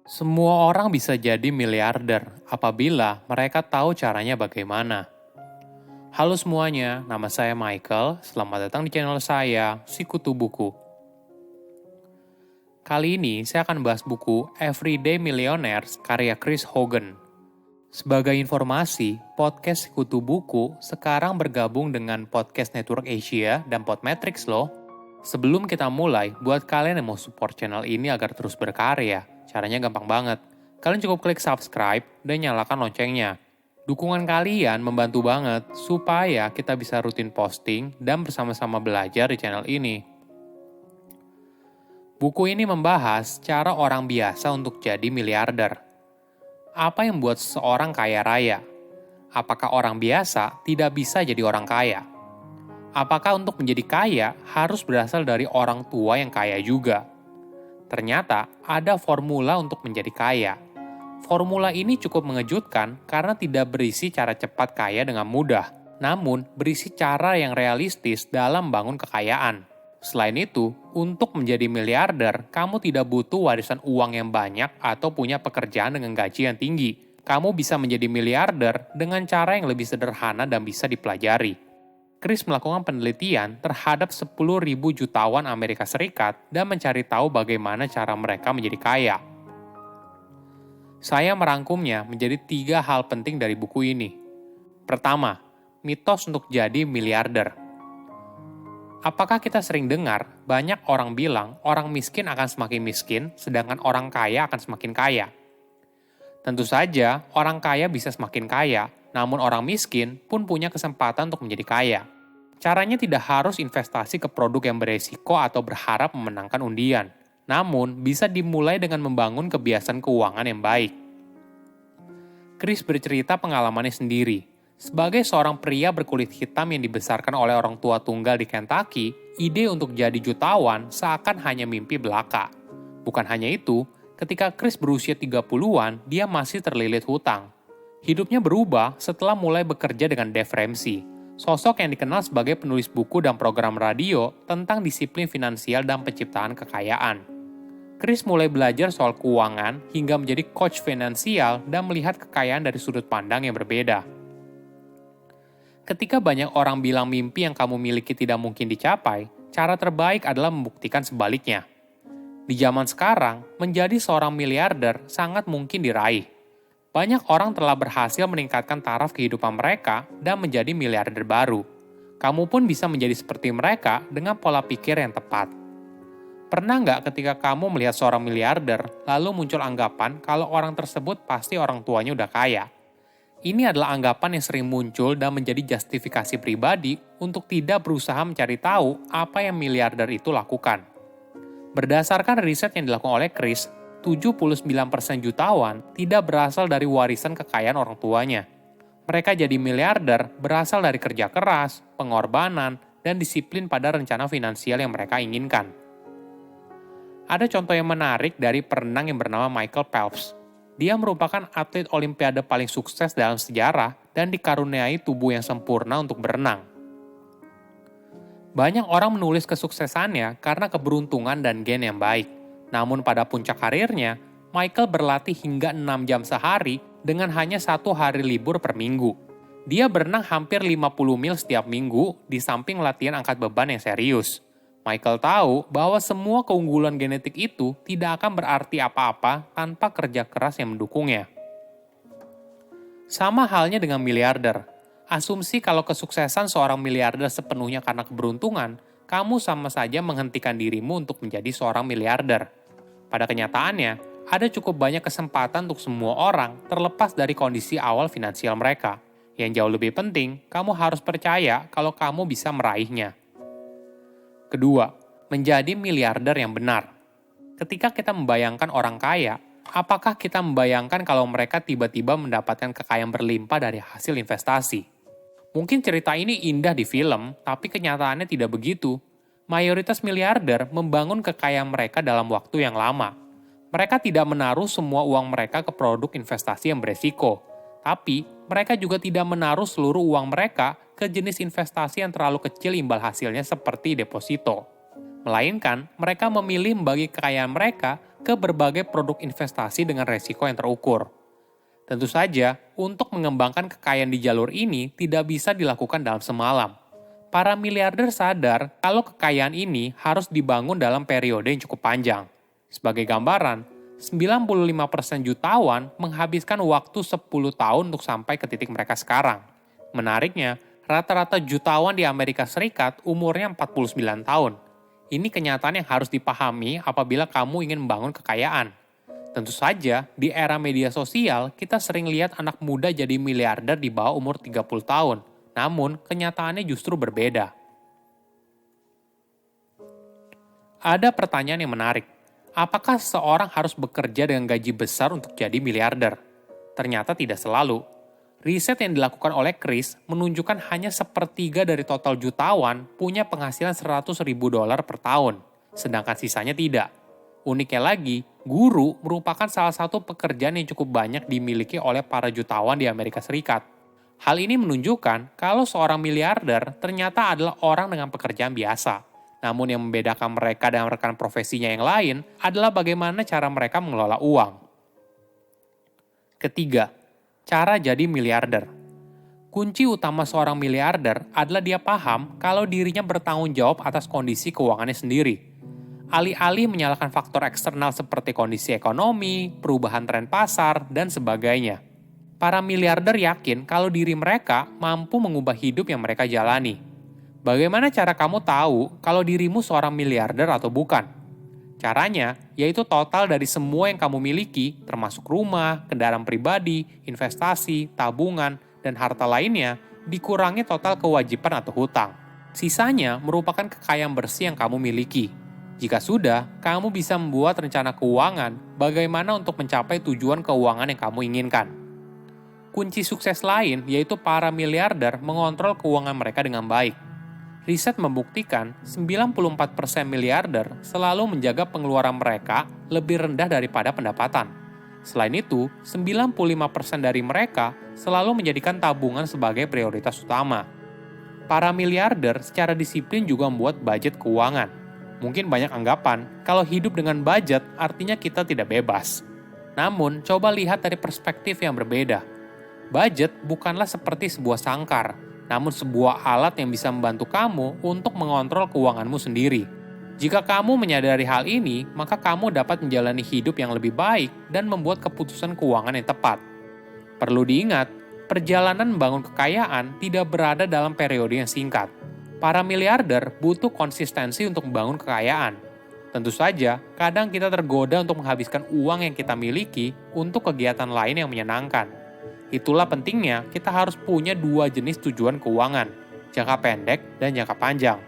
Semua orang bisa jadi miliarder apabila mereka tahu caranya bagaimana. Halo semuanya, nama saya Michael. Selamat datang di channel saya, Sikutu Buku. Kali ini saya akan bahas buku Everyday Millionaires karya Chris Hogan. Sebagai informasi, podcast Sikutu Buku sekarang bergabung dengan Podcast Network Asia dan Podmetrics loh. Sebelum kita mulai, buat kalian yang mau support channel ini agar terus berkarya, caranya gampang banget. Kalian cukup klik subscribe dan nyalakan loncengnya. Dukungan kalian membantu banget supaya kita bisa rutin posting dan bersama-sama belajar di channel ini. Buku ini membahas cara orang biasa untuk jadi miliarder. Apa yang membuat seseorang kaya raya? Apakah orang biasa tidak bisa jadi orang kaya? Apakah untuk menjadi kaya harus berasal dari orang tua yang kaya juga? Ternyata ada formula untuk menjadi kaya. Formula ini cukup mengejutkan karena tidak berisi cara cepat kaya dengan mudah, namun berisi cara yang realistis dalam bangun kekayaan. Selain itu, untuk menjadi miliarder, kamu tidak butuh warisan uang yang banyak atau punya pekerjaan dengan gaji yang tinggi. Kamu bisa menjadi miliarder dengan cara yang lebih sederhana dan bisa dipelajari. Chris melakukan penelitian terhadap 10.000 jutawan Amerika Serikat dan mencari tahu bagaimana cara mereka menjadi kaya. Saya merangkumnya menjadi 3 hal penting dari buku ini. Pertama, mitos untuk jadi miliarder. Apakah kita sering dengar banyak orang bilang orang miskin akan semakin miskin, sedangkan orang kaya akan semakin kaya? Tentu saja, orang kaya bisa semakin kaya, namun orang miskin pun punya kesempatan untuk menjadi kaya. Caranya tidak harus investasi ke produk yang beresiko atau berharap memenangkan undian. Namun, bisa dimulai dengan membangun kebiasaan keuangan yang baik. Chris bercerita pengalamannya sendiri. Sebagai seorang pria berkulit hitam yang dibesarkan oleh orang tua tunggal di Kentucky, ide untuk jadi jutawan seakan hanya mimpi belaka. Bukan hanya itu, ketika Chris berusia 30-an, dia masih terlilit hutang. Hidupnya berubah setelah mulai bekerja dengan Dave Ramsey, sosok yang dikenal sebagai penulis buku dan program radio tentang disiplin finansial dan penciptaan kekayaan. Chris mulai belajar soal keuangan hingga menjadi coach finansial dan melihat kekayaan dari sudut pandang yang berbeda. Ketika banyak orang bilang mimpi yang kamu miliki tidak mungkin dicapai, cara terbaik adalah membuktikan sebaliknya. Di zaman sekarang, menjadi seorang miliarder sangat mungkin diraih. Banyak orang telah berhasil meningkatkan taraf kehidupan mereka dan menjadi miliarder baru. Kamu pun bisa menjadi seperti mereka dengan pola pikir yang tepat. Pernah nggak ketika kamu melihat seorang miliarder, lalu muncul anggapan kalau orang tersebut pasti orang tuanya udah kaya? Ini adalah anggapan yang sering muncul dan menjadi justifikasi pribadi untuk tidak berusaha mencari tahu apa yang miliarder itu lakukan. Berdasarkan riset yang dilakukan oleh Chris, 79% jutawan tidak berasal dari warisan kekayaan orang tuanya. Mereka jadi miliarder berasal dari kerja keras, pengorbanan, dan disiplin pada rencana finansial yang mereka inginkan. Ada contoh yang menarik dari perenang yang bernama Michael Phelps. Dia merupakan atlet olimpiade paling sukses dalam sejarah dan dikaruniai tubuh yang sempurna untuk berenang. Banyak orang menulis kesuksesannya karena keberuntungan dan gen yang baik. Namun pada puncak karirnya, Michael berlatih hingga 6 jam sehari dengan hanya 1 hari libur per minggu. Dia berenang hampir 50 mil setiap minggu di samping latihan angkat beban yang serius. Michael tahu bahwa semua keunggulan genetik itu tidak akan berarti apa-apa tanpa kerja keras yang mendukungnya. Sama halnya dengan miliarder. Asumsi kalau kesuksesan seorang miliarder sepenuhnya karena keberuntungan, kamu sama saja menghentikan dirimu untuk menjadi seorang miliarder. Pada kenyataannya, ada cukup banyak kesempatan untuk semua orang terlepas dari kondisi awal finansial mereka. Yang jauh lebih penting, kamu harus percaya kalau kamu bisa meraihnya. Kedua, menjadi miliarder yang benar. Ketika kita membayangkan orang kaya, apakah kita membayangkan kalau mereka tiba-tiba mendapatkan kekayaan berlimpah dari hasil investasi? Mungkin cerita ini indah di film, tapi kenyataannya tidak begitu. Mayoritas miliarder membangun kekayaan mereka dalam waktu yang lama. Mereka tidak menaruh semua uang mereka ke produk investasi yang beresiko. Tapi, mereka juga tidak menaruh seluruh uang mereka ke jenis investasi yang terlalu kecil imbal hasilnya seperti deposito. Melainkan, mereka memilih membagi kekayaan mereka ke berbagai produk investasi dengan resiko yang terukur. Tentu saja, untuk mengembangkan kekayaan di jalur ini tidak bisa dilakukan dalam semalam. Para miliarder sadar kalau kekayaan ini harus dibangun dalam periode yang cukup panjang. Sebagai gambaran, 95% jutawan menghabiskan waktu 10 tahun untuk sampai ke titik mereka sekarang. Menariknya, rata-rata jutawan di Amerika Serikat umurnya 49 tahun. Ini kenyataan yang harus dipahami apabila kamu ingin membangun kekayaan. Tentu saja, di era media sosial, kita sering lihat anak muda jadi miliarder di bawah umur 30 tahun. Namun, kenyataannya justru berbeda. Ada pertanyaan yang menarik. Apakah seseorang harus bekerja dengan gaji besar untuk jadi miliarder? Ternyata tidak selalu. Riset yang dilakukan oleh Chris menunjukkan hanya sepertiga dari total jutawan punya penghasilan $100.000 per tahun, sedangkan sisanya tidak. Uniknya lagi, guru merupakan salah satu pekerjaan yang cukup banyak dimiliki oleh para jutawan di Amerika Serikat. Hal ini menunjukkan kalau seorang miliarder ternyata adalah orang dengan pekerjaan biasa. Namun yang membedakan mereka dengan rekan profesinya yang lain adalah bagaimana cara mereka mengelola uang. Ketiga, cara jadi miliarder. Kunci utama seorang miliarder adalah dia paham kalau dirinya bertanggung jawab atas kondisi keuangannya sendiri. Alih-alih menyalahkan faktor eksternal seperti kondisi ekonomi, perubahan tren pasar, dan sebagainya. Para miliarder yakin kalau diri mereka mampu mengubah hidup yang mereka jalani. Bagaimana cara kamu tahu kalau dirimu seorang miliarder atau bukan? Caranya yaitu total dari semua yang kamu miliki, termasuk rumah, kendaraan pribadi, investasi, tabungan, dan harta lainnya, dikurangi total kewajiban atau hutang. Sisanya merupakan kekayaan bersih yang kamu miliki. Jika sudah, kamu bisa membuat rencana keuangan bagaimana untuk mencapai tujuan keuangan yang kamu inginkan. Kunci sukses lain yaitu para miliarder mengontrol keuangan mereka dengan baik. Riset membuktikan 94% miliarder selalu menjaga pengeluaran mereka lebih rendah daripada pendapatan. Selain itu, 95% dari mereka selalu menjadikan tabungan sebagai prioritas utama. Para miliarder secara disiplin juga membuat budget keuangan. Mungkin banyak anggapan kalau hidup dengan budget artinya kita tidak bebas. Namun, coba lihat dari perspektif yang berbeda. Budget bukanlah seperti sebuah sangkar, namun sebuah alat yang bisa membantu kamu untuk mengontrol keuanganmu sendiri. Jika kamu menyadari hal ini, maka kamu dapat menjalani hidup yang lebih baik dan membuat keputusan keuangan yang tepat. Perlu diingat, perjalanan membangun kekayaan tidak berada dalam periode yang singkat. Para miliarder butuh konsistensi untuk membangun kekayaan. Tentu saja, kadang kita tergoda untuk menghabiskan uang yang kita miliki untuk kegiatan lain yang menyenangkan. Itulah pentingnya kita harus punya dua jenis tujuan keuangan, jangka pendek dan jangka panjang.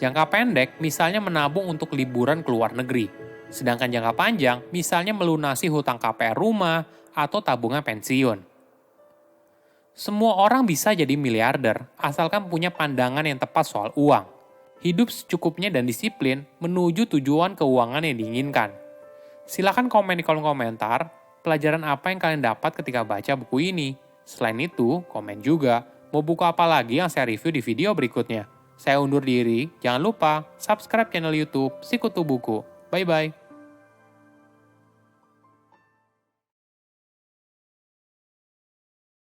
Jangka pendek misalnya menabung untuk liburan ke luar negeri, sedangkan jangka panjang misalnya melunasi hutang KPR rumah atau tabungan pensiun. Semua orang bisa jadi miliarder, asalkan punya pandangan yang tepat soal uang. Hidup secukupnya dan disiplin menuju tujuan keuangan yang diinginkan. Silakan komen di kolom komentar, pelajaran apa yang kalian dapat ketika baca buku ini. Selain itu, komen juga, mau buku apa lagi yang saya review di video berikutnya. Saya undur diri, jangan lupa subscribe channel YouTube Sikutu Buku. Bye-bye.